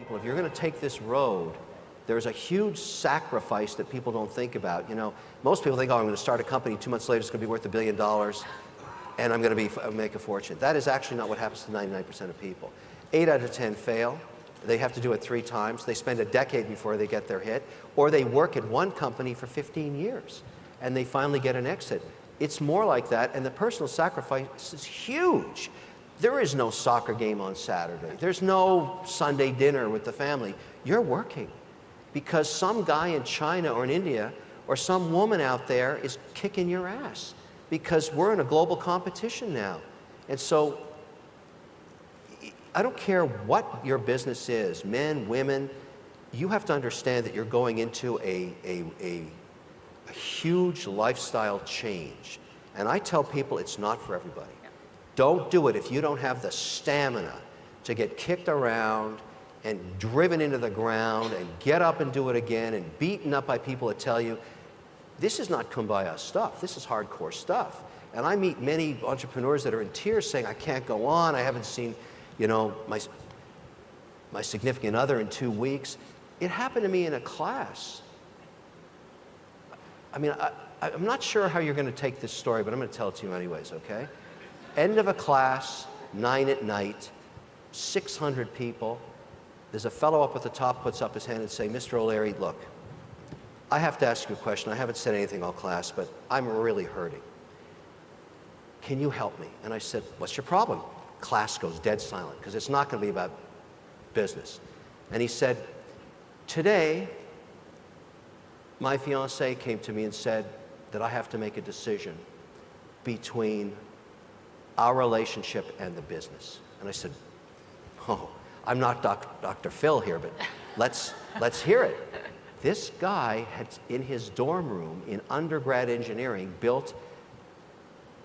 people, if you're going to take this road, there's a huge sacrifice that people don't think about. You know, most people think, oh, I'm going to start a company, 2 months later it's going to be worth $1 billion, and I'm going to make a fortune. That is actually not what happens to 99% of people. 8 out of 10 fail. They have to do it 3 times. They spend a decade before they get their hit, or they work at one company for 15 years, and they finally get an exit. It's more like that, and the personal sacrifice is huge. There is no soccer game on Saturday. There's no Sunday dinner with the family. You're working because some guy in China or in India or some woman out there is kicking your ass, because we're in a global competition now. And so I don't care what your business is, men, women, you have to understand that you're going into a huge lifestyle change. And I tell people it's not for everybody. Don't do it if you don't have the stamina to get kicked around and driven into the ground and get up and do it again and beaten up by people that tell you, this is not kumbaya stuff, this is hardcore stuff. And I meet many entrepreneurs that are in tears saying, I can't go on, I haven't seen, you know, my significant other in 2 weeks. It happened to me in a class. I mean, I'm not sure how you're going to take this story, but I'm going to tell it to you anyways, okay? End of a class, 9 at night, 600 people. There's a fellow up at the top, puts up his hand and say, Mr. O'Leary, look, I have to ask you a question. I haven't said anything all class, but I'm really hurting. Can you help me? And I said, what's your problem? Class goes dead silent, because it's not going to be about business. And he said, today, my fiance came to me and said that I have to make a decision between our relationship and the business. And I said, oh, I'm not Dr. Phil here, but let's hear it. This guy had, in his dorm room in undergrad engineering, built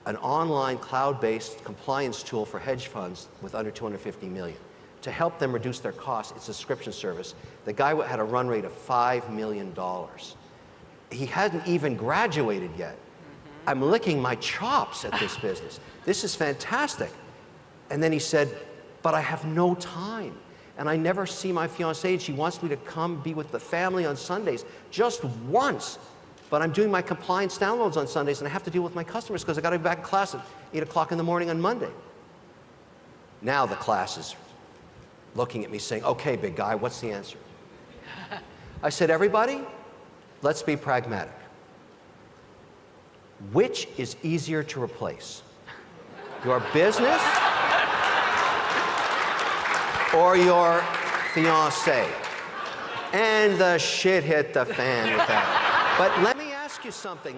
an online cloud-based compliance tool for hedge funds with under 250 million to help them reduce their costs. It's a subscription service. The guy had a run rate of $5 million. He hadn't even graduated yet. I'm licking my chops at this business. This is fantastic. And then he said, but I have no time. And I never see my fiancée, and she wants me to come be with the family on Sundays, just once. But I'm doing my compliance downloads on Sundays, and I have to deal with my customers because I got to be back in class at 8 o'clock in the morning on Monday. Now the class is looking at me saying, okay, big guy, what's the answer? I said, everybody, let's be pragmatic. Which is easier to replace? Your business or your fiancé? And the shit hit the fan with that. But let me ask you something.